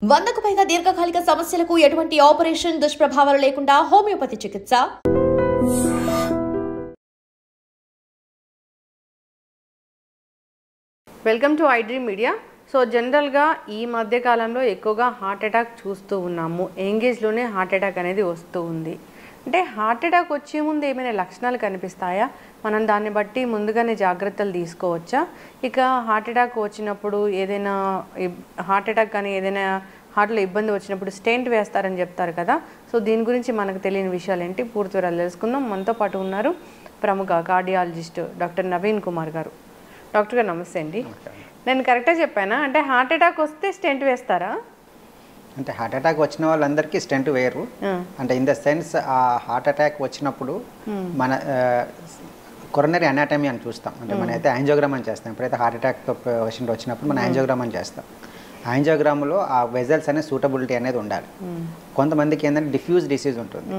100కు పైగా దీర్ఘకాలిక సమస్యలకు ఎటువంటి ఆపరేషన్ దుష్ప్రభావాలు లేకుండా హోమియోపతి చికిత్స. Welcome to iDream media. So జనరల్గా ఈ మధ్య కాలంలో ఎక్కువగా హార్ట్ అటాక్ చూస్తూ ఉన్నాము. యంగేజ్లోనే హార్ట్ అటాక్ అనేది వస్తూ ఉంది. అంటే హార్ట్ అటాక్ వచ్చే ముందు ఏమైనా లక్షణాలు కనిపిస్తాయా? మనం దాన్ని బట్టి ముందుగానే జాగ్రత్తలు తీసుకోవచ్చా? ఇక హార్ట్ అటాక్ వచ్చినప్పుడు ఏదైనా హార్ట్ అటాక్ కానీ ఏదైనా హార్ట్లో ఇబ్బంది వచ్చినప్పుడు స్టెంట్ వేస్తారని చెప్తారు కదా. సో దీని గురించి మనకు తెలియని విషయాలు ఏంటి పూర్తి వివరాలు తెలుసుకుందాం. మనతో పాటు ఉన్నారు ప్రముఖ కార్డియాలజిస్ట్ డాక్టర్ నవీన్ కుమార్ గారు. డాక్టర్ గారు నమస్తే అండి. నేను కరెక్ట్గా చెప్పానా? అంటే హార్ట్ అటాక్ వస్తే స్టెంట్ వేస్తారా? అంటే హార్ట్ అటాక్ వచ్చిన వాళ్ళందరికీ స్టెంట్ వేయరు. అంటే ఇన్ ద సెన్స్ ఆ హార్ట్ అటాక్ వచ్చినప్పుడు మన కొరనరీ అనాటమీ అని చూస్తాం. అంటే మన అయితే యాంజియోగ్రామ్ అని చేస్తాం. ఎప్పుడైతే హార్ట్ అటాక్ పేషెంట్ వచ్చినప్పుడు మనం యాంజియోగ్రామ్ అని చేస్తాం. యాంజియోగ్రామ్లో ఆ వెజల్స్ అనేది సూటబిలిటీ అనేది ఉండాలి. కొంతమందికి ఏంటంటే డిఫ్యూజ్ డిసీజ్ ఉంటుంది,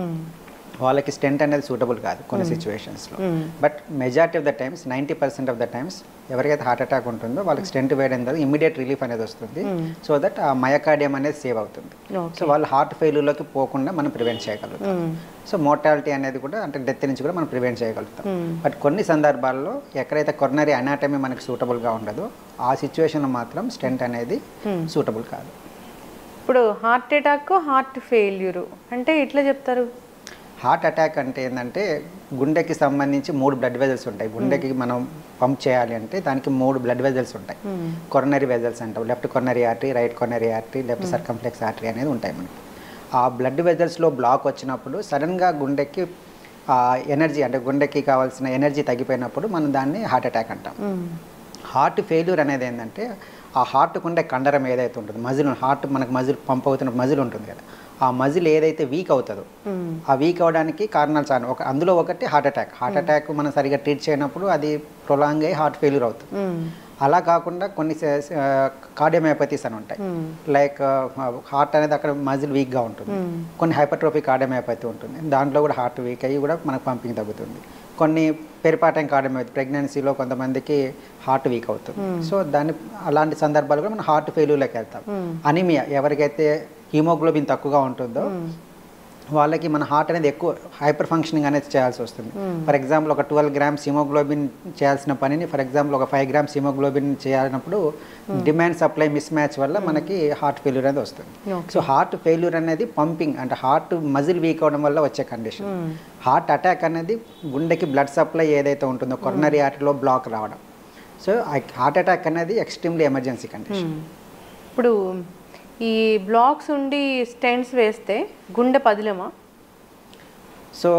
వాళ్ళకి స్టెంట్ అనేది సూటబుల్ కాదు కొన్ని సిచ్యువేషన్స్లో. But majority of the times 90% of the times ఎవరికైతే హార్ట్ అటాక్ ఉంటుందో వాళ్ళకి స్టెంట్ వేయడం ద్వారా ఇమీడియట్ రిలీఫ్ అనేది వస్తుంది. సో దట్ ఆ మయోకార్డియం అనేది సేవ్ అవుతుంది. సో వాళ్ళు హార్ట్ ఫెయిల్యూర్లోకి పోకుండా మనం ప్రివెంట్ చేయగలుగుతాం. సో మోర్టాలిటీ అనేది కూడా అంటే డెత్ నుంచి కూడా మనం ప్రివెంట్ చేయగలుగుతాం. బట్ కొన్ని సందర్భాల్లో ఎక్కడైతే కొరనరీ అనాటమీ మనకి సూటబుల్గా ఉండదో ఆ సిచ్యువేషన్లో మాత్రం స్టెంట్ అనేది సూటబుల్ కాదు. ఇప్పుడు హార్ట్ అటాక్ హార్ట్ ఫెయిల్యూర్ అంటే ఎట్లా చెప్తారు? హార్ట్ అటాక్ అంటే ఏంటంటే గుండెకి సంబంధించి 3 బ్లడ్ వెజల్స్ ఉంటాయి. గుండెకి మనం పంప్ చేయాలి అంటే దానికి 3 బ్లడ్ వెజల్స్ ఉంటాయి. కొరనరీ వెజల్స్ అంటాం. Left coronary artery, right coronary artery, left circumflex artery అనేది ఉంటాయి మనకి. ఆ బ్లడ్ వెజల్స్లో బ్లాక్ వచ్చినప్పుడు సడన్గా గుండెకి ఎనర్జీ అంటే గుండెకి కావాల్సిన ఎనర్జీ తగ్గిపోయినప్పుడు మనం దాన్ని హార్ట్ అటాక్ అంటాం. హార్ట్ ఫెయిల్యూర్ అనేది ఏంటంటే ఆ హార్ట్కు ఉండే కండరం ఏదైతే ఉంటుందో మజిల్, హార్ట్ మనకు మజిల్ పంప్ అవుతున్న మజిల్ ఉంటుంది కదా, ఆ మజిల్ ఏదైతే వీక్ అవుతుందో ఆ వీక్ అవడానికి కారణాలు చాలా అందులో ఒకటి హార్ట్ అటాక్. హార్ట్ అటాక్ మనం సరిగా ట్రీట్ చేయనప్పుడు అది ప్రొలాంగ్ అయ్యి హార్ట్ ఫెయిల్యూర్ అవుతుంది. అలా కాకుండా కొన్ని కార్డియోమయోపతీస్ అని ఉంటాయి. లైక్ హార్ట్ అనేది అక్కడ మజిల్ వీక్గా ఉంటుంది. కొన్ని హైపర్ట్రోఫిక్ కార్డియోమయోపతి ఉంటుంది, దాంట్లో కూడా హార్ట్ వీక్ అయ్యి కూడా మనకు పంపింగ్ తగ్గుతుంది. కొన్ని పెరిపాటైన్ కార్డియోమయోపతి, ప్రెగ్నెన్సీలో కొంతమందికి హార్ట్ వీక్ అవుతుంది. సో అలాంటి సందర్భాలు కూడా మనం హార్ట్ ఫెయిల్యూర్లోకి వెళ్తాం. అనీమియా, ఎవరికైతే హీమోగ్లోబిన్ తక్కువగా ఉంటుందో వాళ్ళకి మన హార్ట్ అనేది ఎక్కువ హైపర్ ఫంక్షనింగ్ అనేది చేయాల్సి వస్తుంది. ఫర్ ఎగ్జాంపుల్ ఒక 12 గ్రామ్స్ హిమోగ్లోబిన్ చేయాల్సిన పనిని ఫర్ ఎగ్జాంపుల్ ఒక 5 గ్రామ్స్ హిమోగ్లోబిన్ చేయాలన్నప్పుడు డిమాండ్ సప్లై మిస్ మ్యాచ్ వల్ల మనకి హార్ట్ ఫెయిల్యూర్ అనేది వస్తుంది. సో హార్ట్ ఫెయిల్యూర్ అనేది పంపింగ్ అంటే హార్ట్ మజిల్ వీక్ అవడం వల్ల వచ్చే కండిషన్. హార్ట్ అటాక్ అనేది గుండెకి బ్లడ్ సప్లై ఏదైతే ఉంటుందో కొరనరీ ఆర్టరీలో బ్లాక్ రావడం. సో హార్ట్ అటాక్ అనేది ఎక్స్ట్రీమ్లీ ఎమర్జెన్సీ కండిషన్. ఇప్పుడు ఈ బ్లాక్స్ ఉండి స్టెంట్స్ వేస్తే గుండె పదిలమా? సో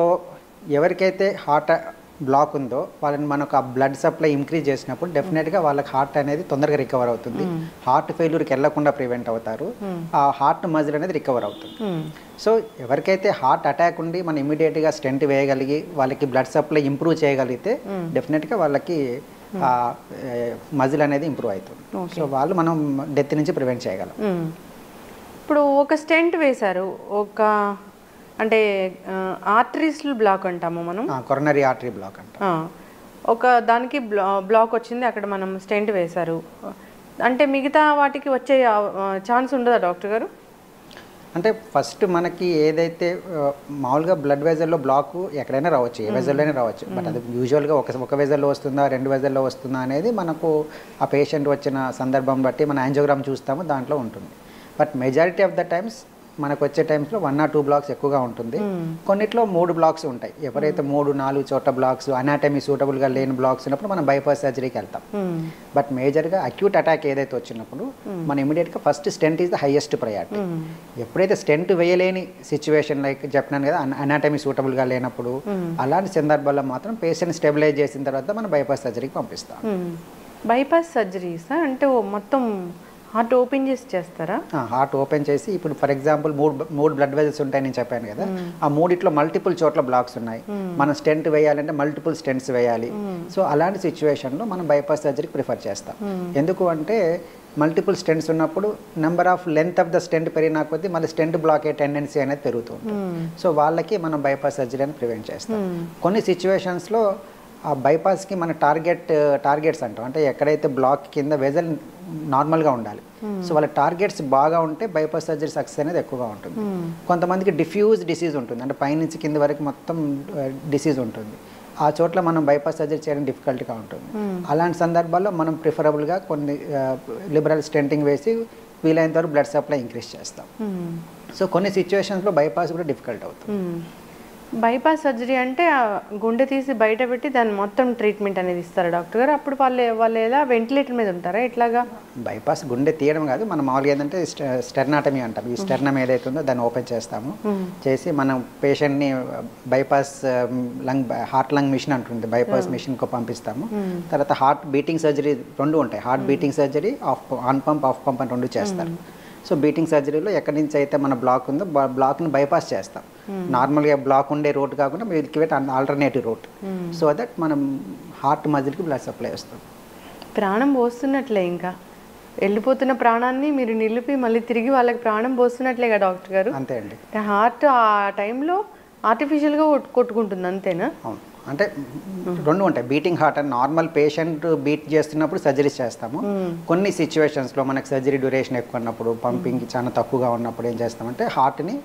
ఎవరికైతే హార్ట్ బ్లాక్ ఉందో వాళ్ళని మనకు ఆ బ్లడ్ సప్లై ఇంక్రీజ్ చేసినప్పుడు డెఫినెట్గా వాళ్ళకి హార్ట్ అనేది తొందరగా రికవర్ అవుతుంది. హార్ట్ ఫెయిల్యూర్కి వెళ్లకుండా ప్రివెంట్ అవుతారు. ఆ హార్ట్ మజిల్ అనేది రికవర్ అవుతుంది. సో ఎవరికైతే హార్ట్ అటాక్ ఉండి మనం ఇమీడియట్గా స్టెంట్ వేయగలిగి వాళ్ళకి బ్లడ్ సప్లై ఇంప్రూవ్ చేయగలిగితే డెఫినెట్గా వాళ్ళకి మజిల్ అనేది ఇంప్రూవ్ అవుతుంది. సో వాళ్ళు మనం డెత్ నుంచి ప్రివెంట్ చేయగలం. ఇప్పుడు ఒక స్టెంట్ వేశారు, ఒక అంటే ఆర్టరీస్లో బ్లాక్ అంటాము మనం, కొరనరీ ఆర్టరీ బ్లాక్ అంటాం. ఒక దానికి బ్లాక్ వచ్చింది, అక్కడ మనం స్టెంట్ వేశారు అంటే మిగతా వాటికి వచ్చే ఛాన్స్ ఉండదా డాక్టర్ గారు? అంటే ఫస్ట్ మనకి ఏదైతే మామూలుగా బ్లడ్ వెజల్లో బ్లాక్ ఎక్కడైనా రావచ్చు, ఏ వెజల్లోనే రావచ్చు. బట్ అది యూజువల్గా ఒక వెజల్లో వస్తుందా 2 వెజల్లో వస్తుందా అనేది మనకు ఆ పేషెంట్ వచ్చిన సందర్భం బట్టి మన యాంజియోగ్రామ్ చూస్తాము, దాంట్లో ఉంటుంది. But majority of the times మనకు వచ్చే టైమ్స్లో 1 or 2 బ్లాక్స్ ఎక్కువగా ఉంటుంది. కొన్నిట్లో 3 బ్లాక్స్ ఉంటాయి. ఎవరైతే 3-4 చోట్ల బ్లాక్స్ అనాటమీ సూటబుల్గా లేని బ్లాక్స్ ఉన్నప్పుడు మనం బైపాస్ సర్జరీకి వెళ్తాం. బట్ మేజర్గా అక్యూట్ అటాక్ ఏదైతే వచ్చినప్పుడు మనం ఇమీడియట్గా first stent is the highest priority. ఎప్పుడైతే స్టెంట్ వేయలేని సిచ్యువేషన్ లైక్ చెప్పినాను కదా అనాటమీ సూటబుల్గా లేనప్పుడు అలాంటి సందర్భాల్లో మాత్రం పేషెంట్ స్టెబిలైజ్ చేసిన తర్వాత మనం బైపాస్ సర్జరీకి పంపిస్తాం. బైపాస్ సర్జరీస్ అంటే మొత్తం హార్ట్ ఓపెన్ చేసి చేస్తారా? హార్ట్ ఓపెన్ చేసి ఇప్పుడు ఫర్ ఎగ్జాంపుల్ 3 బ్లడ్ వెజల్స్ ఉంటాయని నేను చెప్పాను కదా, ఆ 3 మల్టిపుల్ చోట్ల బ్లాక్స్ ఉన్నాయి. మనం స్టెంట్ వేయాలంటే మల్టిపుల్ స్టెంట్స్ వేయాలి. సో అలాంటి సిచ్యువేషన్లో మనం బైపాస్ సర్జరీకి ప్రిఫర్ చేస్తాం. ఎందుకు అంటే మల్టిపుల్ స్టెంట్స్ ఉన్నప్పుడు number of length of the stent పెరిగినా కొద్దీ మళ్ళీ స్టెంట్ బ్లాక్ అయ్యే టెండెన్సీ అనేది పెరుగుతూ ఉంటుంది. సో వాళ్ళకి మనం బైపాస్ సర్జరీ అని ప్రివెంట్ చేస్తాం. కొన్ని సిచ్యువేషన్స్లో ఆ బైపాస్కి మన టార్గెట్స్ అంటాం, అంటే ఎక్కడైతే బ్లాక్ కింద వెజల్ నార్మల్గా ఉండాలి. సో వాళ్ళ టార్గెట్స్ బాగా ఉంటే బైపాస్ సర్జరీ సక్సెస్ అనేది ఎక్కువగా ఉంటుంది. కొంతమందికి డిఫ్యూజ్ డిసీజ్ ఉంటుంది, అంటే పైనుంచి కింద వరకు మొత్తం డిసీజ్ ఉంటుంది. ఆ చోట్ల మనం బైపాస్ సర్జరీ చేయడం డిఫికల్ట్గా ఉంటుంది. అలాంటి సందర్భాల్లో మనం ప్రిఫరబుల్గా కొన్ని లిబరల్ స్టెంటింగ్ వేసి వీలైనంత వరకు బ్లడ్ సప్లై ఇంక్రీజ్ చేస్తాం. సో కొన్ని సిచ్యువేషన్స్లో బైపాస్ కూడా డిఫికల్ట్ అవుతుంది. బైపాస్ సర్జరీ అంటే ఆ గుండె తీసి బయట పెట్టి దాన్ని మొత్తం ట్రీట్మెంట్ అనేది ఇస్తారు డాక్టర్ గారు. అప్పుడు వాళ్ళు ఎలా వెంటిలేటర్ మీద ఉంటారా ఇట్లాగా? బైపాస్ గుండె తీయడం కాదు, మనం మామూలుగా ఏంటంటే స్టెర్నాటమీ అంటాం. ఈ స్టెర్నం ఏదైతే ఉందో దాన్ని ఓపెన్ చేస్తాము, చేసి మనం పేషెంట్ని బైపాస్ హార్ట్ లంగ్ మిషన్ అంటుంది, బైపాస్ మిషన్కి పంపిస్తాము. తర్వాత హార్ట్ బీటింగ్ సర్జరీ 2 ఉంటాయి. Heart beating surgery on pump of pump అని 2 చేస్తారు. సో బీటింగ్ సర్జరీలో ఎక్కడి నుంచి అయితే మన బ్లాక్ ఉందో బ్లాక్ని బైపాస్ చేస్తాం. నార్మల్గా బ్లాక్ ఉండే రూట్ కాకుండా we'll create alternative route, so that మనం హార్ట్ మజిల్కి బ్లడ్ సప్లై వస్తాం. ప్రాణం పోస్తున్నట్లే, ఇంకా వెళ్ళిపోతున్న ప్రాణాన్ని మీరు నిలిపి మళ్ళీ తిరిగి వాళ్ళకి ప్రాణం పోస్తున్నట్లేగా డాక్టర్ గారు? అంతే అండి. హార్ట్ ఆ టైంలో ఆర్టిఫిషియల్గా కొట్టుకుంటుంది అంతేనా? అవును, అంటే 2 ఉంటాయి. బీటింగ్ హార్ట్ అని నార్మల్ పేషెంట్ బీట్ చేస్తున్నప్పుడు సర్జరీస్ చేస్తాము. కొన్ని సిచ్యువేషన్స్లో మనకు సర్జరీ డ్యూరేషన్ ఎక్కువ ఉన్నప్పుడు, పంపింగ్ చాలా తక్కువగా ఉన్నప్పుడు ఏం చేస్తామంటే హార్ట్ని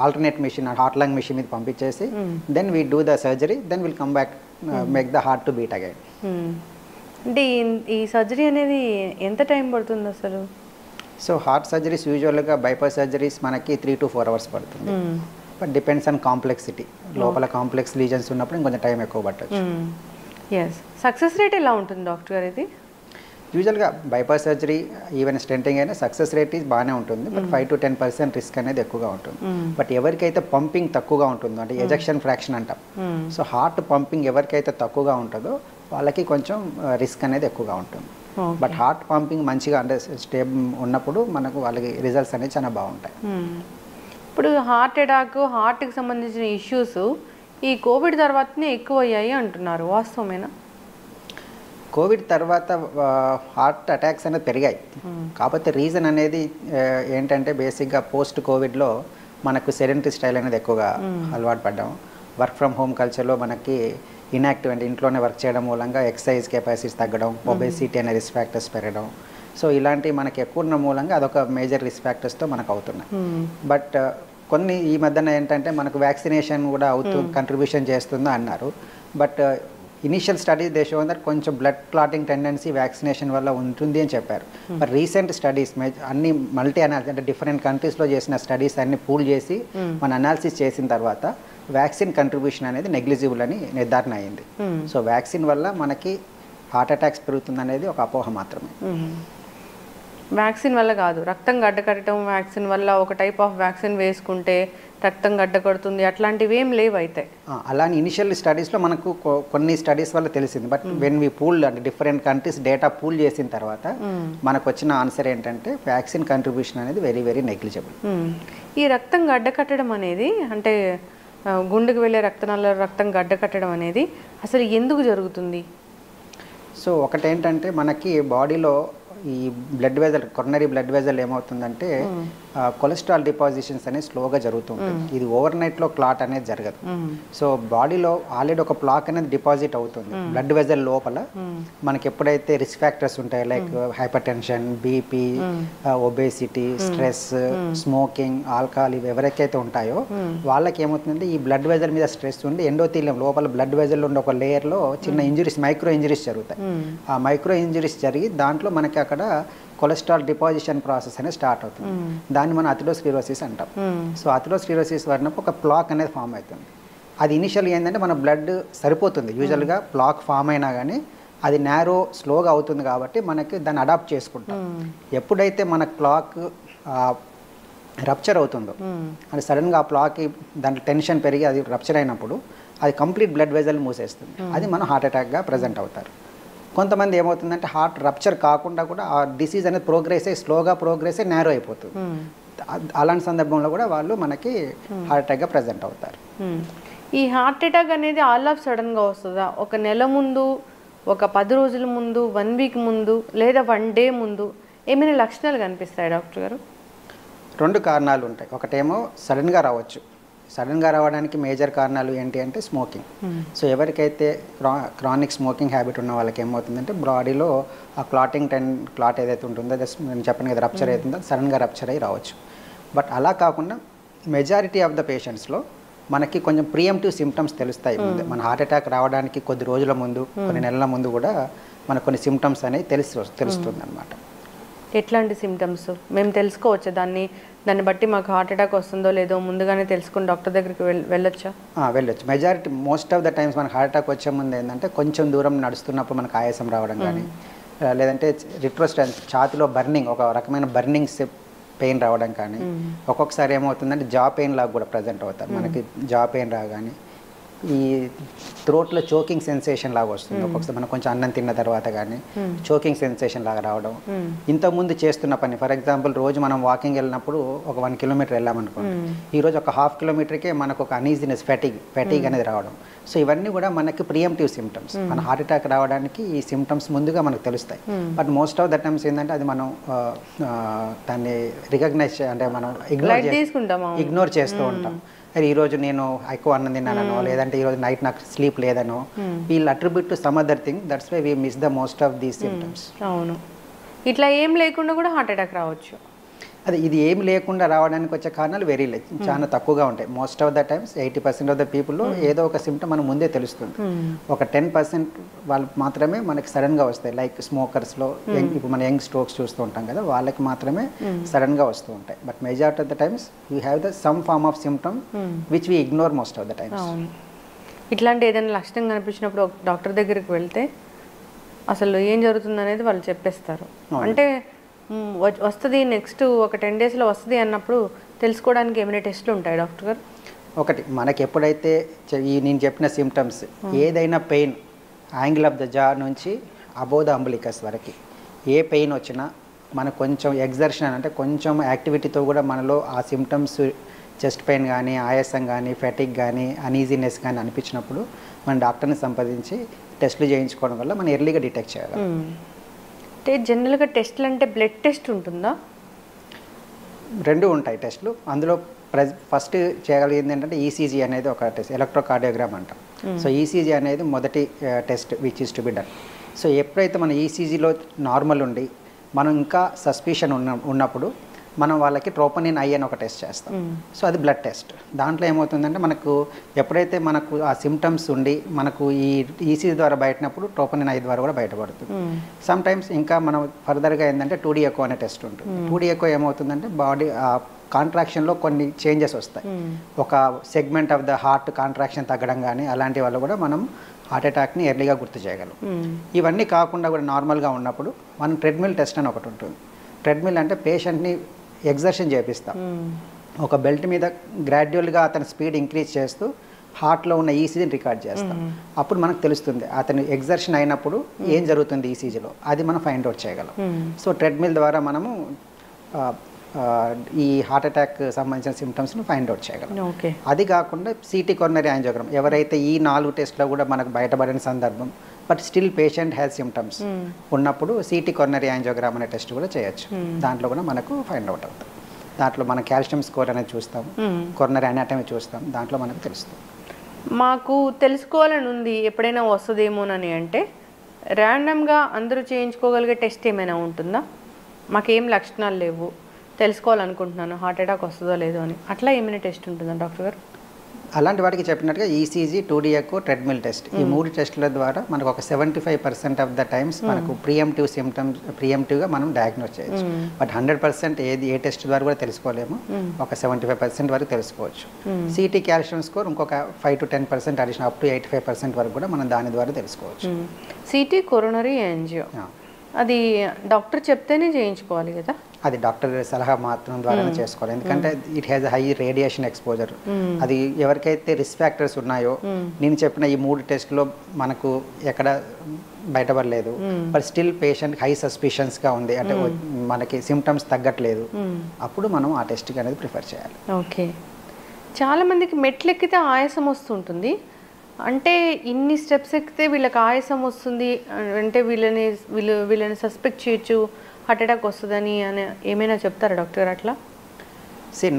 alternate machine, heart lung machine మీద పంపించేసి then we do the surgery, then will come back make the heart to beat again. అంటే ఈ సర్జరీ అనేది ఎంత టైం పడుతుంది అసలు? సో హార్ట్ సర్జరీస్ యూజువల్గా బైపాస్ సర్జరీస్ మనకి 3 to 4 hours పడుతుంది. But depends on complexity. లోపల కాంప్లెక్స్ లీజన్స్ ఉన్నప్పుడు ఇంకొంచెం టైం ఎక్కువ పట్టచ్చు. ఎస్. సక్సెస్ రేట్ ఎలా ఉంటుంది డాక్టర్ గారు ఇది? యూజువల్గా బైపాస్ సర్జరీ ఈవెన్ స్టెంటింగ్ అయినా సక్సెస్ రేట్ బాగానే ఉంటుంది, బట్ 5 to 10% రిస్క్ అనేది ఎక్కువగా ఉంటుంది. బట్ ఎవరికైతే పంపింగ్ తక్కువగా ఉంటుందో, అంటే ఎజెక్షన్ ఫ్రాక్షన్ అంటాం, సో హార్ట్ పంపింగ్ ఎవరికైతే తక్కువగా ఉంటుందో వాళ్ళకి కొంచెం రిస్క్ అనేది ఎక్కువగా ఉంటుంది. బట్ హార్ట్ పంపింగ్ మంచిగా అంటే స్టేబుల్ ఉన్నప్పుడు మనకు వాళ్ళకి రిజల్ట్స్ అనేవి చాలా బాగుంటాయి. ఇప్పుడు హార్ట్ అటాక్, హార్ట్కి సంబంధించిన ఇష్యూస్ ఈ కోవిడ్ తర్వాతనే ఎక్కువ అయ్యాయి అంటున్నారు, వాస్తవమేనా? కోవిడ్ తర్వాత హార్ట్ అటాక్స్ అనేది పెరిగాయి. కాకపోతే రీజన్ అనేది ఏంటంటే బేసిక్గా పోస్ట్ కోవిడ్లో మనకు సెడెంటరీ స్టైల్ అనేది ఎక్కువగా అలవాటు పడ్డాం. వర్క్ ఫ్రమ్ హోమ్ కల్చర్లో మనకి ఇన్యాక్టివ్ అంటే ఇంట్లోనే వర్క్ చేయడం మూలంగా ఎక్సర్సైజ్ కెపాసిటీస్ తగ్గడం, ఒబేసిటీ అనే రిస్క్ ఫ్యాక్టర్స్ పెరగడం, సో ఇలాంటివి మనకి ఎక్కువ ఉన్న మూలంగా అదొక మేజర్ రిస్క్ ఫ్యాక్టర్స్తో మనకు అవుతున్నాయి. బట్ కొన్ని ఈ మధ్యన ఏంటంటే మనకు వ్యాక్సినేషన్ కూడా కంట్రిబ్యూషన్ చేస్తుందో అన్నారు. But initial studies they show that కొంచెం బ్లడ్ క్లాటింగ్ టెండెన్సీ వ్యాక్సినేషన్ వల్ల ఉంటుంది అని చెప్పారు. బట్ రీసెంట్ స్టడీస్ అన్ని మల్టీ అనాలిసిస్ అంటే డిఫరెంట్ కంట్రీస్లో చేసిన స్టడీస్ అన్ని పూల్ చేసి మన అనాలిసిస్ చేసిన తర్వాత వ్యాక్సిన్ కంట్రిబ్యూషన్ అనేది నెగ్లిజిబుల్ అని నిర్ధారణ అయింది. సో వ్యాక్సిన్ వల్ల మనకి హార్ట్ అటాక్స్ పెరుగుతుంది అనేది ఒక అపోహ మాత్రమే. వ్యాక్సిన్ వల్ల కాదు, రక్తం గడ్డకట్టడం వ్యాక్సిన్ వల్ల, ఒక టైప్ ఆఫ్ వ్యాక్సిన్ వేసుకుంటే రక్తం గడ్డకడుతుంది అట్లాంటివి ఏం లేవు అయితే? అలానే ఇనిషియల్ స్టడీస్లో మనకు కొన్ని స్టడీస్ వల్ల తెలిసింది. బట్ వెన్ వీ పూల్ అంటే డిఫరెంట్ కంట్రీస్ డేటా పూల్ చేసిన తర్వాత మనకు వచ్చిన ఆన్సర్ ఏంటంటే వ్యాక్సిన్ కంట్రిబ్యూషన్ అనేది వెరీ వెరీ నెగ్లిజిబుల్. ఈ రక్తం గడ్డకట్టడం అనేది అంటే గుండెకు వెళ్ళే రక్తనాళ రక్తం గడ్డకట్టడం అనేది అసలు ఎందుకు జరుగుతుంది? సో ఒకటేంటంటే మనకి బాడీలో ఈ blood vessel, coronary blood vessel ఏమవుతుందంటే కొలెస్ట్రాల్ డిపాజిషన్స్ అనేది స్లోగా జరుగుతుంటుంది. ఇది ఓవర్ నైట్లో క్లాట్ అనేది జరగదు. సో బాడీలో ఆల్రెడీ ఒక ప్లాక్ అనేది డిపాజిట్ అవుతుంది బ్లడ్ వెజల్ లోపల. మనకి ఎప్పుడైతే రిస్క్ ఫ్యాక్టర్స్ ఉంటాయి like hyper tension, BP, obesity, stress, smoking, alcohol, ఇవి ఎవరికైతే ఉంటాయో వాళ్ళకి ఏమవుతుందంటే ఈ బ్లడ్ వెజల్ మీద స్ట్రెస్ ఉండి ఎండోథీలియం లోపల బ్లడ్ వెజల్ ఉండే ఒక లేయర్లో చిన్న ఇంజరీస్, మైక్రో ఇంజరీస్ జరుగుతాయి. ఆ మైక్రో ఇంజరీస్ జరిగి దాంట్లో మనకి అక్కడ కొలెస్ట్రాల్ డిపాజిషన్ ప్రాసెస్ అనేది స్టార్ట్ అవుతుంది. దాన్ని మనం అథెరోస్క్లెరోసిస్ అంటాం. సో అథెరోస్క్లెరోసిస్ వరకు ఒక ప్లాక్ అనేది ఫామ్ అవుతుంది. అది ఇనిషియల్ ఏంటంటే మన బ్లడ్ సరిపోతుంది, యూజువల్గా ప్లాక్ ఫామ్ అయినా కానీ అది నేరో స్లోగా అవుతుంది కాబట్టి మనకి దాన్ని అడాప్ట్ చేసుకుంటాం. ఎప్పుడైతే మన క్లాక్ రప్చర్ అవుతుందో అంటే సడన్గా ఆ ప్లాక్కి దాంట్లో టెన్షన్ పెరిగి అది రప్చర్ అయినప్పుడు అది కంప్లీట్ బ్లడ్ వెజల్ మూసేస్తుంది. అది మనం హార్ట్ అటాక్గా ప్రజెంట్ అవుతారు. కొంతమంది ఏమవుతుందంటే హార్ట్ రప్చర్ కాకుండా కూడా ఆ డిసీజ్ అనేది ప్రోగ్రెస్ అయ్యి స్లోగా ప్రోగ్రెస్ అయ్యి నేరో అయిపోతుంది. అలాంటి సందర్భంలో కూడా వాళ్ళు మనకి హార్ట్ అటాక్గా ప్రజెంట్ అవుతారు. ఈ హార్ట్ అటాక్ అనేది ఆల్ ఆఫ్ సడన్గా వస్తుందా? ఒక నెల ముందు, ఒక 10 రోజుల ముందు, 1 వీక్ ముందు, లేదా 1 డే ముందు ఏమైనా లక్షణాలు కనిపిస్తాయి డాక్టర్ గారు? 2 కారణాలు ఉంటాయి. ఒకటేమో సడన్గా రావచ్చు, సడన్గా రావడానికి మేజర్ కారణాలు ఏంటి అంటే స్మోకింగ్. సో ఎవరికైతే క్రానిక్ స్మోకింగ్ హ్యాబిట్ ఉన్న వాళ్ళకి ఏమవుతుందంటే బాడీలో ఆ క్లాట్ ఏదైతే ఉంటుందో నేను చెప్పాను కదా రప్చర్ అవుతుందో సడన్గా రప్చర్ అయ్యి రావచ్చు. బట్ అలా కాకుండా మెజారిటీ ఆఫ్ ద పేషెంట్స్లో మనకి కొంచెం ప్రియంటివ్ సిమ్టమ్స్ తెలుస్తాయి. మన హార్ట్ అటాక్ రావడానికి కొద్ది రోజుల ముందు కొన్ని నెలల ముందు కూడా మనకు కొన్ని సిమ్టమ్స్ అనేవి తెలుస్తుంది అనమాట. ఎట్లాంటి సిమ్టమ్స్ మేము తెలుసుకోవచ్చా? దాన్ని బట్టి మాకు హార్ట్ అటాక్ వస్తుందో లేదో ముందుగానే తెలుసుకుని డాక్టర్ దగ్గరికి వెళ్ళొచ్చా? వెళ్ళొచ్చు. Majority most of the times మనకు హార్ట్ అటాక్ వచ్చే ముందు ఏంటంటే కొంచెం దూరం నడుస్తున్నప్పుడు మనకు ఆయాసం రావడం కానీ లేదంటే రిట్రోస్టెన్స్ ఛాతిలో బర్నింగ్ ఒక రకమైన బర్నింగ్ పెయిన్ రావడం కానీ ఒక్కొక్కసారి ఏమవుతుందంటే జా పెయిన్ లాగా కూడా ప్రజెంట్ అవుతారు. మనకి జా పెయిన్ రాగానే ఈ థ్రోట్లో చోకింగ్ సెన్సేషన్ లాగా వస్తుంది. ఒక్కొక్కసారి మనం కొంచెం అన్నం తిన్న తర్వాత కానీ చోకింగ్ సెన్సేషన్ లాగా రావడం. ఇంతకుముందు చేస్తున్న పని ఫర్ ఎగ్జాంపుల్ రోజు మనం వాకింగ్ వెళ్ళినప్పుడు ఒక 1 కిలోమీటర్ వెళ్ళామనుకోండి, ఈరోజు ఒక ½ కిలోమీటర్కే మనకు ఒక అనీజినెస్ ఫెటిగ్ అనేది రావడం. సో ఇవన్నీ కూడా మనకి ప్రియంటివ్ సిమ్టమ్స్. మన హార్ట్ అటాక్ రావడానికి ఈ సిమ్టమ్స్ ముందుగా మనకు తెలుస్తాయి. But most of the times ఏంటంటే అది మనం దాన్ని రికగ్నైజ్ అంటే మనం ఇగ్నోర్ చేస్తూ ఉంటాం. అది ఈరోజు నేను ఎక్కువ అన్నం తిన్నానో లేదంటే ఈరోజు నైట్ నాకు స్లీప్ లేదనో we'll attribute to some other thing. That's why we miss the most of these symptoms. అవును, ఇట్లా ఏం లేకుండా కూడా హార్ట్ అటాక్ రావచ్చు. ఇది ఏం లేకుండా రావడానికి వచ్చే కారణాలు చాలా తక్కువగా ఉంటాయి. Most of the times 80% of the పీపుల్లో ఏదో ఒక సిమ్టమ్ మనకు ముందే తెలుస్తుంది. ఒక 10% వాళ్ళు మాత్రమే మనకి సడన్గా వస్తాయి. లైక్ స్మోకర్స్లో ఇప్పుడు మనం యంగ్ స్ట్రోక్స్ చూస్తూ ఉంటాం కదా, వాళ్ళకి మాత్రమే సడన్గా వస్తూ ఉంటాయి. But majority of the times we have the some form of symptom which we ignore most of the times. ఇట్లాంటి ఏదైనా లక్షణం కనిపించినప్పుడు డాక్టర్ దగ్గరికి వెళ్తే అసలు ఏం జరుగుతుంది అనేది వాళ్ళు చెప్పేస్తారు. అంటే వస్తుంది నెక్స్ట్ ఒక 10 డేస్లో వస్తుంది అన్నప్పుడు తెలుసుకోవడానికి ఏమైనా టెస్ట్లు ఉంటాయి డాక్టర్ గారు? ఒకటి మనకి ఎప్పుడైతే నేను చెప్పిన సిమ్టమ్స్ ఏదైనా పెయిన్ యాంగిల్ ఆఫ్ ద జా నుంచి అబోవ్ ద అంబులికస్ వరకు ఏ పెయిన్ వచ్చినా మనకు కొంచెం ఎగ్జర్షన్ అంటే కొంచెం యాక్టివిటీతో కూడా మనలో ఆ సిమ్టమ్స్ చెస్ట్ పెయిన్ కానీ ఆయాసం కానీ ఫెటిక్ కానీ అనీజీనెస్ కానీ అనిపించినప్పుడు మన డాక్టర్ని సంప్రదించి టెస్టులు చేయించుకోవడం వల్ల మనం ఎర్లీగా డిటెక్ట్ చేయాలి. అంటే జనరల్గా టెస్ట్లు అంటే బ్లడ్ టెస్ట్ ఉంటుందా? 2 ఉంటాయి టెస్టులు. అందులో ఫస్ట్ చేయగలిగింది ఏంటంటే ఈసీజీ అనేది ఒక టెస్ట్, ఎలక్ట్రోకార్డియోగ్రామ్ అంటాం. సో ఈసీజీ అనేది మొదటి test which is to be done. So ఎప్పుడైతే మన ఈసీజీలో నార్మల్ ఉండి మనం ఇంకా సస్పిషన్ ఉన్నప్పుడు మనం వాళ్ళకి ట్రోపోనిన్ ఐ అని ఒక టెస్ట్ చేస్తాం. సో అది బ్లడ్ టెస్ట్. దాంట్లో ఏమవుతుందంటే మనకు ఎప్పుడైతే మనకు ఆ సిమ్టమ్స్ ఉండి మనకు ఈ ఈసీజీ ద్వారా బయటనప్పుడు ట్రోపోనిన్ ఐ ద్వారా కూడా బయటపడుతుంది. సమ్ టైమ్స్ ఇంకా మనం ఫర్దర్గా ఏంటంటే 2D ఎకో అనే టెస్ట్ ఉంటుంది. 2D ఎకో ఏమవుతుందంటే బాడీ కాంట్రాక్షన్లో కొన్ని చేంజెస్ వస్తాయి. ఒక segment of the heart contraction తగ్గడం కానీ అలాంటి వల్ల కూడా మనం హార్ట్ అటాక్ని ఎర్లీగా గుర్తు చేయగలం. ఇవన్నీ కాకుండా కూడా నార్మల్గా ఉన్నప్పుడు మనం ట్రెడ్మిల్ టెస్ట్ అని ఒకటి ఉంటుంది. ట్రెడ్మిల్ అంటే పేషెంట్ని ఎగ్జర్షన్ చేపిస్తాం. ఒక బెల్ట్ మీద గ్రాడ్యువల్గా అతని స్పీడ్ ఇంక్రీజ్ చేస్తూ హార్ట్లో ఉన్న ఈసీజీని రికార్డ్ చేస్తాం. అప్పుడు మనకు తెలుస్తుంది అతను ఎగ్జర్షన్ అయినప్పుడు ఏం జరుగుతుంది ఈసీజీలో, అది మనం ఫైండ్ అవుట్ చేయగలం. సో ట్రెడ్మిల్ ద్వారా మనము ఈ హార్ట్ అటాక్ సంబంధించిన సిమ్టమ్స్ని ఫైండ్ అవుట్ చేయగలం. అది కాకుండా సిటీ కొరనరీ యాంజియోగ్రామ్ ఎవరైతే ఈ 4 టెస్ట్లో కూడా మనకు బయటపడిన సందర్భం but still patient has symptoms ఉన్నప్పుడు సిటీ కొరనరీ యాంజియోగ్రామ్ అనే టెస్ట్ కూడా చేయొచ్చు. దాంట్లో కూడా మనకు ఫైండ్ అవుట్ అవుతుంది. దాంట్లో మన కాల్షియం స్కోర్ అనేది చూస్తాం, కొరనరీ అనాటమీ చూస్తాం, దాంట్లో మనకు తెలుస్తుంది. మాకు తెలుసుకోవాలని ఉంది ఎప్పుడైనా వస్తుందేమోనని అంటే ర్యాండమ్గా అందరూ చేయించుకోగలిగే టెస్ట్ ఏమైనా ఉంటుందా? మాకేం లక్షణాలు లేవు, తెలుసుకోవాలనుకుంటున్నాను హార్ట్ అటాక్ వస్తుందో లేదో అని, అట్లా ఏమైనా టెస్ట్ ఉంటుందా డాక్టర్ గారు? అలాంటి వాటికి చెప్పినట్టుగా ECG, 2D echo, treadmill test, ఈ 3 టెస్టుల ద్వారా మనకు ఒక 75% ఆఫ్ ద టైమ్స్ మనకు ప్రియంటివ్ సిమ్టమ్స్ ప్రియంటివ్గా మనం డయాగ్నోస్ చేయొచ్చు. బట్ 100% ఏ టెస్ట్ ద్వారా కూడా తెలుసుకోలేము. ఒక 75% వరకు తెలుసుకోవచ్చు. సిటీ కాల్షియం స్కోర్ ఇంకొక 5 to 10% అడిషనల్ అప్ టు 85% వరకు కూడా మనం దాని ద్వారా తెలుసుకోవచ్చు. సిటీ కొరోనరీ యాంజియో అది డాక్టర్ చెప్తేనే చేయించుకోవాలి కదా? అది డాక్టర్ సలహా మాత్రం ద్వారానే చేసుకోవాలి. ఎందుకంటే it has high radiation exposure. అది ఎవరికైతే రిస్క్ ఫ్యాక్టర్స్ ఉన్నాయో నేను చెప్పిన ఈ 3 టెస్ట్లో మనకు ఎక్కడ బయటపడలేదు, బట్ స్టిల్ పేషెంట్ హై సస్పిషన్స్గా ఉంది అంటే మనకి సిమ్టమ్స్ తగ్గట్లేదు, అప్పుడు మనం ఆ టెస్ట్కి అనేది ప్రిఫర్ చేయాలి. ఓకే. చాలామందికి మెట్లు ఎక్కితే ఆయాసం వస్తుంటుంది. అంటే ఇన్ని స్టెప్స్ ఎక్కితే వీళ్ళకి ఆయాసం వస్తుంది అంటే వీళ్ళని సస్పెక్ట్ చేయొచ్చు హార్ట్ అటాక్ వస్తుందని అని ఏమైనా చెప్తారా డాక్టర్? అట్లా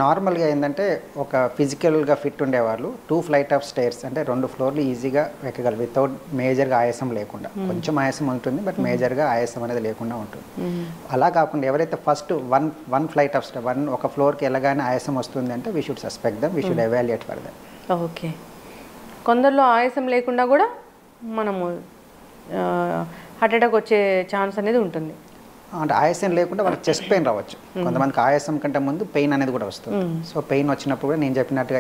నార్మల్గా ఏంటంటే ఒక ఫిజికల్గా ఫిట్ ఉండేవాళ్ళు 2 ఫ్లైట్ ఆఫ్ స్టైర్స్ అంటే 2 ఫ్లోర్లు ఈజీగా ఎక్కగలరు వితౌట్ మేజర్గా ఆయాసం లేకుండా. కొంచెం ఆయాసం ఉంటుంది బట్ మేజర్గా ఆయాసం అనేది లేకుండా ఉంటుంది. అలా కాకుండా ఎవరైతే first one flight of stair ఒక ఫ్లోర్కి వెళ్ళగానే ఆయాసం వస్తుంది అంటే we should suspect them, we should evaluate for them. Okay, కొందరిలో ఆయాసం లేకుండా కూడా మనము హార్ట్ అటాక్ వచ్చే ఛాన్స్ అనేది ఉంటుంది. అంటే ఆయాసం లేకుండా వాళ్ళకి చెస్ట్ పెయిన్ రావచ్చు. కొంతమందికి ఆయాసం కంటే ముందు పెయిన్ అనేది కూడా వస్తుంది. సో పెయిన్ వచ్చినప్పుడు కూడా నేను చెప్పినట్టుగా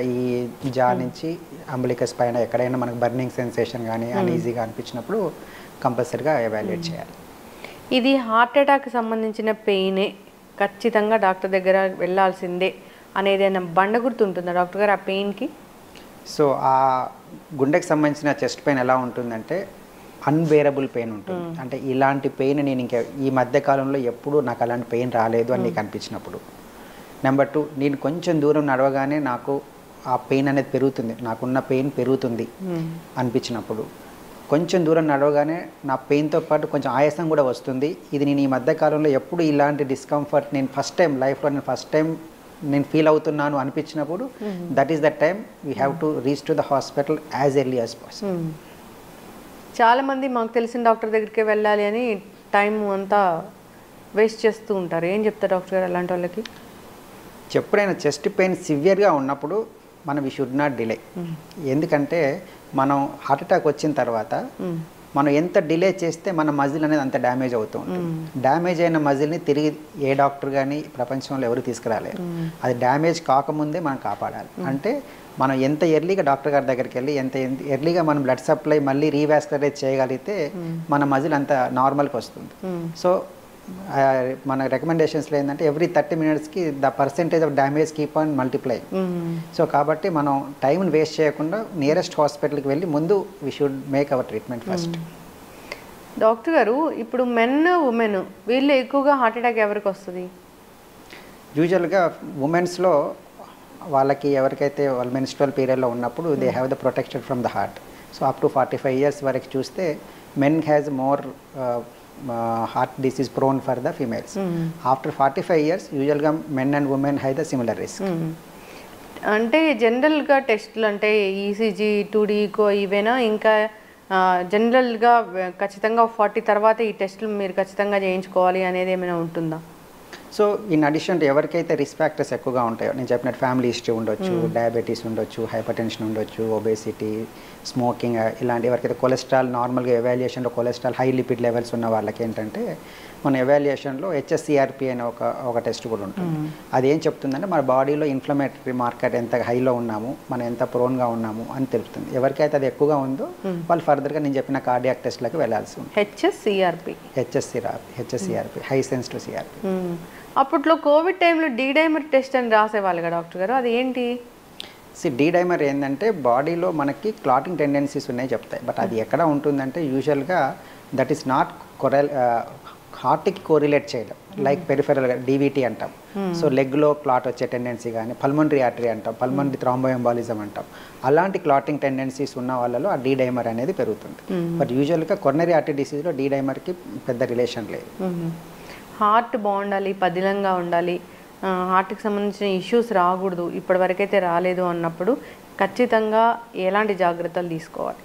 ఈ జా నుంచి అంబలికస్ పైన ఎక్కడైనా మనకు బర్నింగ్ సెన్సేషన్ కానీ అన్ఈజీగా అనిపించినప్పుడు కంపల్సరీగా ఎవాల్యుయేట్ చేయాలి. ఇది హార్ట్ అటాక్ సంబంధించిన పెయినే, ఖచ్చితంగా డాక్టర్ దగ్గర వెళ్ళాల్సిందే అనేది బండ గుర్తుంటుందా డాక్టర్ గారు ఆ పెయిన్కి? సో ఆ గుండెకి సంబంధించిన చెస్ట్ పెయిన్ ఎలా ఉంటుందంటే అన్బేరబుల్ పెయిన్ ఉంటుంది. అంటే ఇలాంటి పెయిన్ నేను ఇంకా ఈ మధ్య కాలంలో ఎప్పుడూ నాకు అలాంటి పెయిన్ రాలేదు అని నీకు అనిపించినప్పుడు. నెంబర్ 2, నేను కొంచెం దూరం నడవగానే నాకు ఆ పెయిన్ అనేది పెరుగుతుంది, నాకున్న పెయిన్ పెరుగుతుంది అనిపించినప్పుడు. కొంచెం దూరం నడవగానే నా పెయిన్తో పాటు కొంచెం ఆయాసం కూడా వస్తుంది. ఇది నేను ఈ మధ్య కాలంలో ఎప్పుడు ఇలాంటి డిస్కంఫర్ట్ నేను ఫస్ట్ టైం లైఫ్లో నేను ఫీల్ అవుతున్నాను అనిపించినప్పుడు that is the time we have to reach to the hospital as early as possible. చాలామంది మాకు తెలిసిన డాక్టర్ దగ్గరికి వెళ్ళాలి అని టైం అంతా వేస్ట్ చేస్తూ ఉంటారు. ఏం చెప్తారు డాక్టర్ గారు అలాంటి వాళ్ళకి? ఎప్పుడైనా చెస్ట్ పెయిన్ సివియర్గా ఉన్నప్పుడు మనం వీ షుడ్ నాట్ డిలే. ఎందుకంటే మనం హార్ట్ అటాక్ వచ్చిన తర్వాత మనం ఎంత డిలే చేస్తే మన మజిల్ అనేది అంత డ్యామేజ్ అవుతూ ఉంటుంది. డ్యామేజ్ అయిన మజిల్ని తిరిగి ఏ డాక్టర్ కానీ ప్రపంచంలో ఎవరు తీసుకురాలేరు. అది డ్యామేజ్ కాకముందే మనం కాపాడాలి. అంటే మనం ఎంత ఎర్లీగా డాక్టర్ గారి దగ్గరికి వెళ్ళి ఎంత ఎర్లీగా మనం బ్లడ్ సప్లై మళ్ళీ రీవాస్కులరైజ్ చేయగలిగితే మన మజిల్ అంత నార్మల్కి వస్తుంది. సో మన రికమెండేషన్స్లో ఏంటంటే ఎవ్రీ 30 minutesకి the percentage of damage keep on multiply. So కాబట్టి మనం టైంని వేస్ట్ చేయకుండా నియరెస్ట్ హాస్పిటల్కి వెళ్ళి ముందు we should make our treatment first. Doctor గారు, ఇప్పుడు మెన్ ఉమెన్ వీళ్ళు ఎక్కువగా హార్ట్ అటాక్ ఎవరికి వస్తుంది? యూజువల్గా ఉమెన్స్లో వాళ్ళకి ఎవరికైతే వాళ్ళ మెన్స్ట్రువల్ పీరియడ్లో ఉన్నప్పుడు they have the protection from the heart. So up to 45 years వరకు చూస్తే men has more heart disease prone for the females. After 45 years యూజువల్గా men and women have the similar risk. అంటే జనరల్గా టెస్టులు అంటే ఈసీజీ 2D ఈకో ఇవేనా, ఇంకా జనరల్గా ఖచ్చితంగా 40 తర్వాత ఈ టెస్టులు మీరు ఖచ్చితంగా చేయించుకోవాలి అనేది ఏమైనా ఉంటుందా? సో ఇన్ అడిషన్ ఎవరికైతే రిస్క్ ఫ్యాక్టర్స్ ఎక్కువగా ఉంటాయో, నేను చెప్పినట్టు ఫ్యామిలీ హిస్టరీ ఉండొచ్చు, డయాబెటీస్ ఉండొచ్చు, హైపర్ టెన్షన్ ఉండొచ్చు, ఒబేసిటీ, స్మోకింగ్, ఇలాంటి ఎవరికైతే కొలెస్ట్రాల్ నార్మల్గా ఎవాల్యుయేషన్లో కొలెస్ట్రాల్ హై లిపిడ్ లెవెల్స్ ఉన్న వాళ్ళకి ఏంటంటే మన ఎవాల్యుయేషన్లో హెచ్ఎస్సిఆర్పి అనే ఒక టెస్ట్ కూడా ఉంటుంది. అది ఏం చెప్తుందంటే మన బాడీలో ఇన్ఫ్లమేటరీ మార్కెట్ ఎంత హైలో ఉన్నాము, మనం ఎంత ప్రోన్గా ఉన్నాము అని తెలుపుతుంది. ఎవరికైతే అది ఎక్కువగా ఉందో వాళ్ళు ఫర్దర్గా నేను చెప్పిన కార్డియాక్ టెస్ట్లకు వెళ్ళాల్సి ఉంది. HSCRP high sensitive CRP. అప్పట్లో కోవిడ్ టైంలో డైమర్ టెస్ట్ అని రాసేవాళ్ళు కదా డాక్టర్ గారు, అది ఏంటి? డైమర్ ఏంటంటే బాడీలో మనకి క్లాటింగ్ టెండెన్సీస్ ఉన్నాయి చెప్తాయి. బట్ అది ఎక్కడ ఉంటుందంటే యూజువల్గా దట్ ఈస్ నాట్ హార్ట్కి కోరిలేట్ చేయడం. లైక్ పెరిఫెరల్గా డీవీటీ అంటాం. సో లెగ్లో క్లాట్ వచ్చే టెండెన్సీ కానీ, పల్మనరీ ఆర్టరీ అంటాం, పల్మనరీ థ్రాంబోఎంబాలిజం అంటాం. అలాంటి క్లాటింగ్ టెండెన్సీస్ ఉన్న వాళ్ళలో ఆ డైమర్ అనేది పెరుగుతుంది. బట్ యూజువల్గా కొరనరీ ఆర్టరీ డిసీజ్లో డైమర్కి పెద్ద రిలేషన్ లేదు. హార్ట్ బాగుండాలి, పదిలంగా ఉండాలి, హార్ట్కి సంబంధించిన ఇష్యూస్ రాకూడదు, ఇప్పటివరకైతే రాలేదు అన్నప్పుడు ఖచ్చితంగా ఎలాంటి జాగ్రత్తలు తీసుకోవాలి?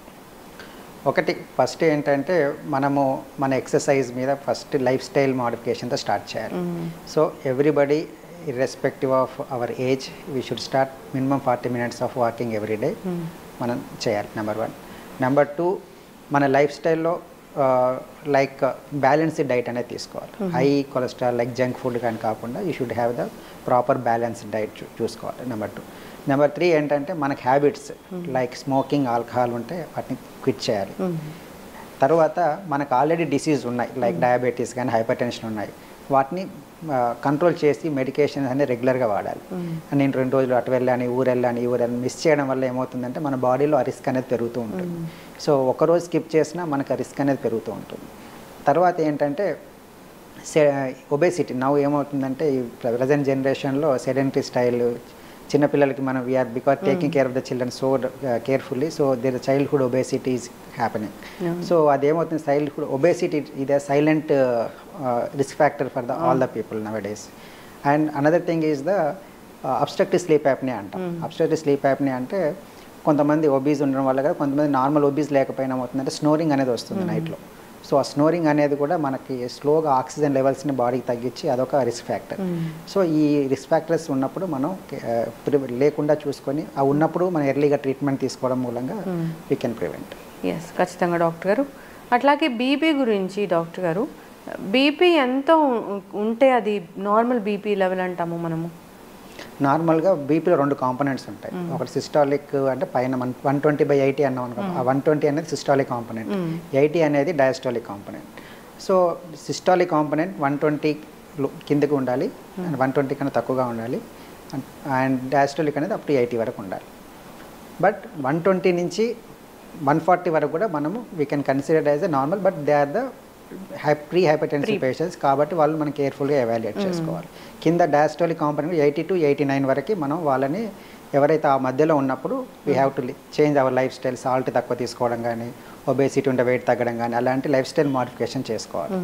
ఒకటి ఫస్ట్ ఏంటంటే మనము మన ఎక్సర్సైజ్ మీద ఫస్ట్ లైఫ్ స్టైల్ మోడిఫికేషన్తో స్టార్ట్ చేయాలి. So everybody irrespective of our age we should start minimum 40 minutes of walking every day మనం చేయాలి. నెంబర్ 1. నెంబర్ 2, మన లైఫ్ స్టైల్లో లైక్ బ్యాలెన్స్డ్ డైట్ అనేది తీసుకోవాలి. High cholesterol like junk food కానీ కాకుండా you should have the proper balanced diet చూసుకోవాలి. Number 2. Number 3 ఏంటంటే మనకు హ్యాబిట్స్ లైక్ స్మోకింగ్, ఆల్కహాల్ ఉంటే వాటిని క్విట్ చేయాలి. తర్వాత మనకు ఆల్రెడీ డిసీజ్ ఉన్నాయి లైక్ డయాబెటీస్ కానీ హైపర్ టెన్షన్ ఉన్నాయి, వాటిని కంట్రోల్ చేసి మెడికేషన్ అనేది రెగ్యులర్గా వాడాలి. నేను 2 రోజులు అటు వెళ్ళాను, ఊరు వెళ్ళాను మిస్ చేయడం వల్ల ఏమవుతుందంటే మన బాడీలో ఆ రిస్క్ అనేది పెరుగుతూ ఉంటుంది. సో ఒకరోజు స్కిప్ చేసినా మనకు ఆ రిస్క్ అనేది పెరుగుతూ ఉంటుంది. తర్వాత ఏంటంటే ఒబేసిటీ నవ్వు ఏమవుతుందంటే ఈ ప్రజెంట్ జనరేషన్లో సెడెంటరీ స్టైల్, చిన్నపిల్లలకి మనం we are because taking care of the children so carefully, so there childhood obesity is happening. So అదేమవుతుంది, చైల్డ్హుడ్ ఒబేసిటీ ఇది silent risk factor for all the people nowadays. And another thing is the obstructive sleep apnoea అంటాం. Obstructive sleep apnoea అంటే కొంతమంది obese ఉండడం వల్ల కూడా, కొంతమంది normal obese లేకపోయినా అవుతుందంటే స్నోరింగ్ అనేది వస్తుంది నైట్లో. సో ఆ స్నోరింగ్ అనేది కూడా మనకి స్లోగా ఆక్సిజన్ లెవెల్స్ని బాడీకి తగ్గించి అదొక రిస్క్ ఫ్యాక్టర్. సో ఈ రిస్క్ ఫ్యాక్టర్స్ ఉన్నప్పుడు మనం లేకుండా చూసుకొని ఆ ఉన్నప్పుడు మనం ఎర్లీగా ట్రీట్మెంట్ తీసుకోవడం మూలంగా వీ కెన్ ప్రివెంట్. ఎస్, ఖచ్చితంగా డాక్టర్ గారు. అట్లాగే బీపీ గురించి డాక్టర్ గారు, బీపీ ఎంత ఉంటే అది నార్మల్ బీపీ లెవెల్ అంటాము మనము? నార్మల్గా బీపీలో 2 కాంపోనెంట్స్ ఉంటాయి. ఒకటి సిస్టాలిక్ అంటే పైన 120/80 అన్నాం అనుకో, ఆ 120 అనేది సిస్టాలిక్ కాంపోనెంట్, 80 అనేది diastolic component. So systolic component 120 కిందకి ఉండాలి, 120 కన్నా తక్కువగా ఉండాలి, అండ్ డయాస్టాలిక్ అనేది అప్ టు 80 వరకు ఉండాలి. బట్ 120 నుంచి 140 వరకు కూడా మనము we can consider as a normal, but they are the pre hypertensive patients కాబట్టి వాళ్ళు మనం కేర్ఫుల్గా ఎవాల్యుయేట్ చేసుకోవాలి. కింద డయాస్టాలిక్ కాంపోనెంట్ 80 to 89 వరకు మనం వాళ్ళని ఎవరైతే ఆ మధ్యలో ఉన్నప్పుడు we have to change our life style, salt తక్కువ తీసుకోవడం కానీ, ఒబేసిటీ ఉంటే వెయిట్ తగ్గడం కానీ, అలాంటి లైఫ్ స్టైల్ మోడిఫికేషన్ చేసుకోవాలి.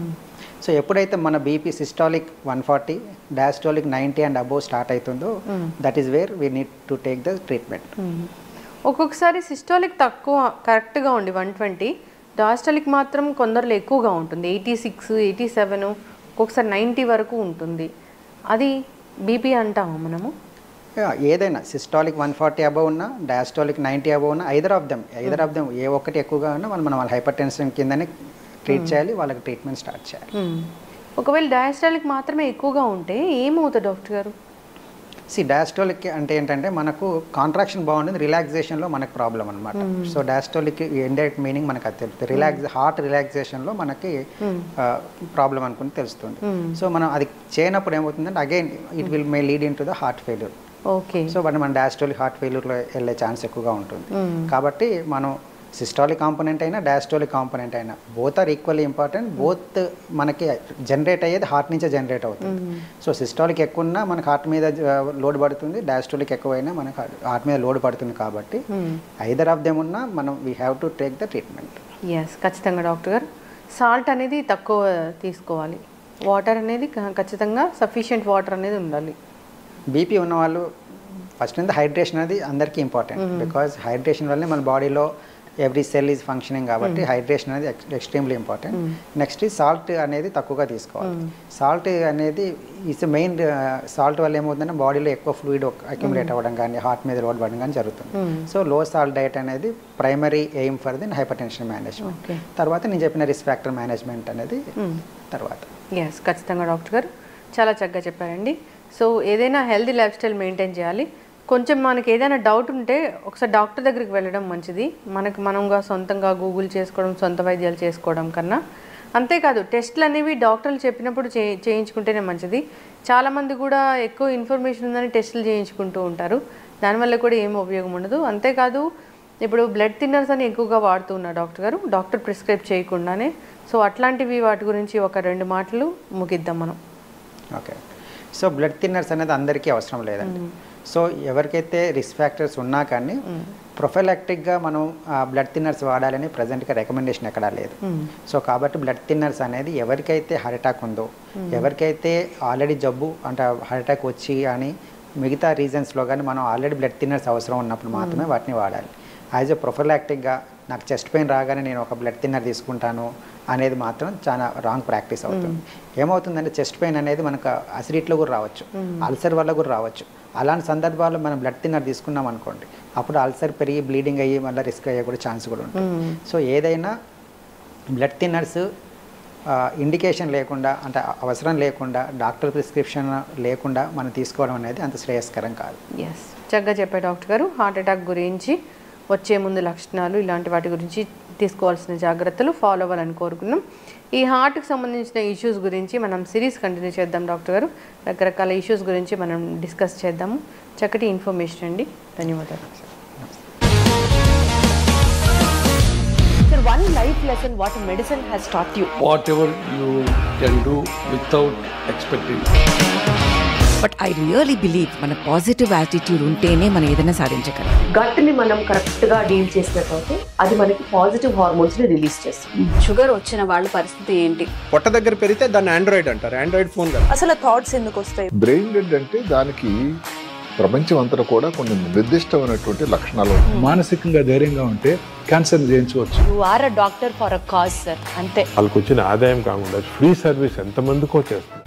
సో ఎప్పుడైతే మన BP systolic 140, diastolic 90 and above start అవుతుందో that is where we need to take the treatment. ఒక్కొక్కసారి సిస్టాలిక్ తక్కువ కరెక్ట్గా ఉండి 120, డయాస్టాలిక్ మాత్రం కొందరిలో ఎక్కువగా ఉంటుంది, 86, 87, ఒక్కొక్కసారి 90 వరకు ఉంటుంది. అది బీపీ అంటాము మనము? ఏదైనా సిస్టాలిక్ 140 అబవ్ ఉన్నా, డయాస్టాలిక్ 90 అబవ్ ఉన్నా, ఐదర్ ఆఫ్ దెమ్ ఏ ఒక్కటి ఎక్కువగా ఉన్నా మనం వాళ్ళ హైపర్ టెన్షన్ కిందనే ట్రీట్ చేయాలి, వాళ్ళకి ట్రీట్మెంట్ స్టార్ట్ చేయాలి. ఒకవేళ డయాస్టాలిక్ మాత్రమే ఎక్కువగా ఉంటే ఏమవుతుంది డాక్టర్ గారు? డయాస్టాలిక్ అంటే ఏంటంటే మనకు కాంట్రాక్షన్ బాగుంటుంది, రిలాక్సేషన్లో మనకు ప్రాబ్లం అనమాట. సో డయాస్టాలిక్ ఇండైరెక్ట్ మీనింగ్ మనకు అది తెలుస్తుంది. హార్ట్ రిలాక్సేషన్లో మనకి ప్రాబ్లం అనుకుని తెలుస్తుంది. సో మనం అది చేయనప్పుడు ఏమవుతుందంటే again it will may lead in to the heart failure. Okay. So మన డయాస్టాలిక్ హార్ట్ ఫెయిల్యూర్లో వెళ్ళే ఛాన్స్ ఎక్కువగా ఉంటుంది. కాబట్టి మనం సిస్టాలిక్ కాంపోనెంట్ అయినా డయాస్టాలిక్ కాంపోనెంట్ అయినా both are equally important. Both మనకి జనరేట్ అయ్యేది హార్ట్ నుంచే జనరేట్ అవుతుంది. సో సిస్టాలిక్ ఎక్కువ ఉన్నా మనకు హార్ట్ మీద లోడ్ పడుతుంది, డయాస్టాలిక్ ఎక్కువైనా మనకు హార్ట్ మీద లోడ్ పడుతుంది. కాబట్టి ఐదర్ ఆఫ్ దెమ్ ఉన్నా మనం we have to take the treatment. Yes, ఖచ్చితంగా డాక్టర్ గారు. సాల్ట్ అనేది తక్కువ తీసుకోవాలి, వాటర్ అనేది ఖచ్చితంగా సఫిషియెంట్ వాటర్ అనేది ఉండాలి. బీపీ ఉన్న వాళ్ళు ఫస్ట్ నుంచి హైడ్రేషన్ అనేది అందరికీ ఇంపార్టెంట్. బికాజ్ హైడ్రేషన్ వల్లనే మన బాడీలో ఎవ్రీ సెల్ ఈజ్ ఫంక్షనింగ్ కాబట్టి హైడ్రేషన్ అనేది ఎక్స్ట్రీమ్లీ ఇంపార్టెంట్. నెక్స్ట్ సాల్ట్ అనేది తక్కువగా తీసుకోవాలి. సాల్ట్ అనేది ఈజ్ మెయిన్. సాల్ట్ వల్ల ఏమవుతుందంటే బాడీలో ఎక్కువ ఫ్లూయిడ్ అక్యుములేట్ అవ్వడం కానీ, హార్ట్ మీద లోడ్ పడడం కానీ జరుగుతుంది. సో లో సాల్ట్ డైట్ అనేది primary aim for the hyper tension management. తర్వాత నేను చెప్పిన రిస్క్ ఫ్యాక్టర్ మేనేజ్మెంట్ అనేది తర్వాత. ఎస్, ఖచ్చితంగా డాక్టర్ గారు చాలా చక్కగా చెప్పారండి. సో ఏదైనా హెల్దీ లైఫ్ స్టైల్ మెయింటైన్ చేయాలి. కొంచెం మనకి ఏదైనా డౌట్ ఉంటే ఒకసారి డాక్టర్ దగ్గరికి వెళ్ళడం మంచిది. మనంగా సొంతంగా గూగుల్ చేసుకోవడం, సొంత వైద్యాలు చేసుకోవడం కన్నా. అంతేకాదు టెస్టులు అనేవి డాక్టర్లు చెప్పినప్పుడు చేయించుకుంటేనే మంచిది. చాలామంది కూడా ఎక్కువ ఇన్ఫర్మేషన్ ఉందని టెస్టులు చేయించుకుంటూ ఉంటారు, దానివల్ల కూడా ఏం ఉపయోగం ఉండదు. అంతేకాదు ఇప్పుడు బ్లడ్ థిన్నర్స్ అని ఎక్కువగా వాడుతూ ఉన్నారు డాక్టర్ గారు, డాక్టర్ ప్రిస్క్రైబ్ చేయకుండానే. సో అట్లాంటివి వాటి గురించి ఒక 2 మాటలు ముగిద్దాం మనం. ఓకే. సో బ్లడ్ థిన్నర్స్ అనేది అందరికీ అవసరం లేదండి. సో ఎవరికైతే రిస్క్ ఫ్యాక్టర్స్ ఉన్నా కానీ ప్రొఫైలాక్టిక్గా మనం బ్లడ్ థిన్నర్స్ వాడాలని ప్రజెంట్గా రికమెండేషన్ ఎక్కడా లేదు. సో కాబట్టి బ్లడ్ థిన్నర్స్ అనేది ఎవరికైతే హార్ట్ అటాక్ ఉందో, ఎవరికైతే ఆల్రెడీ జబ్బు అంటే హార్ట్ అటాక్ వచ్చి కానీ మిగతా రీజన్స్లో కానీ మనం ఆల్రెడీ బ్లడ్ థిన్నర్స్ అవసరం ఉన్నప్పుడు మాత్రమే వాటిని వాడాలి. యాజ్ ఎ ప్రొఫైలాక్టిక్గా నాకు చెస్ట్ పెయిన్ రాగానే నేను ఒక బ్లడ్ థిన్నర్ తీసుకుంటాను అనేది మాత్రం చాలా రాంగ్ ప్రాక్టీస్ అవుతుంది. ఏమవుతుందంటే చెస్ట్ పెయిన్ అనేది మనకు అసిడిటీలో కూడా రావచ్చు, అల్సర్ వల్ల కూడా రావచ్చు. అలాంటి సందర్భాల్లో మనం బ్లడ్ థిన్నర్ తీసుకున్నాం అనుకోండి, అప్పుడు అల్సర్ పెరిగి బ్లీడింగ్ అయ్యి మళ్ళీ రిస్క్ అయ్యే కూడా ఛాన్స్ కూడా ఉంటుంది. సో ఏదైనా బ్లడ్ థిన్నర్స్ ఇండికేషన్ లేకుండా అంటే అవసరం లేకుండా డాక్టర్ ప్రిస్క్రిప్షన్ లేకుండా మనం తీసుకోవడం అనేది అంత శ్రేయస్కరం కాదు. ఎస్, చక్కగా చెప్పారు డాక్టర్ గారు. హార్ట్ అటాక్ గురించి, వచ్చే ముందు లక్షణాలు, ఇలాంటి వాటి గురించి తీసుకోవాల్సిన జాగ్రత్తలు ఫాలో అవ్వాలని కోరుకున్నాం. ఈ హార్ట్కి సంబంధించిన ఇష్యూస్ గురించి మనం సిరీస్ కంటిన్యూ చేద్దాం డాక్టర్ గారు. రకరకాల ఇష్యూస్ గురించి మనం డిస్కస్ చేద్దాము. చక్కటి ఇన్ఫర్మేషన్ అండి, ధన్యవాదాలు. Sir, one life lesson what medicine has taught you. Whatever you can do without expecting. But I really believe మన పాజిటివ్ యాటిట్యూడ్ ఉంటేనే మనం ఏదైనా సాధించగలం. గట్ని మనం కరెక్ట్గా డీల్ చేసినట్లయితే అది మనకి పాజిటివ్ హార్మోన్స్ని రిలీజ్ చేస్తుంది. షుగర్ వచ్చిన వాళ్ళ పరిస్థితి ఏంటి? పొట్ట దగ్గర పెరిగితే దాన్ని ఆండ్రాయిడ్ అంటారు, ఆండ్రాయిడ్ ఫోన్ కదా. అసలు థాట్స్ ఎందుకు వస్తాయి? బ్రెయిన్ డెడ్ అంటే దానికి ప్రపంచం అంతా కూడా కొన్ని నిర్దిష్టమైనటువంటి లక్షణాలు ఉంటాయి. మానసికంగా ధైర్యంగా ఉంటే క్యాన్సర్ జయించవచ్చు. You are a doctor for a cause sir, అంతే. వాళ్ళకి వచ్చిన ఆదాయం కాకుండా ఫ్రీ సర్వీస్ ఎంతమందికో చేస్తారు.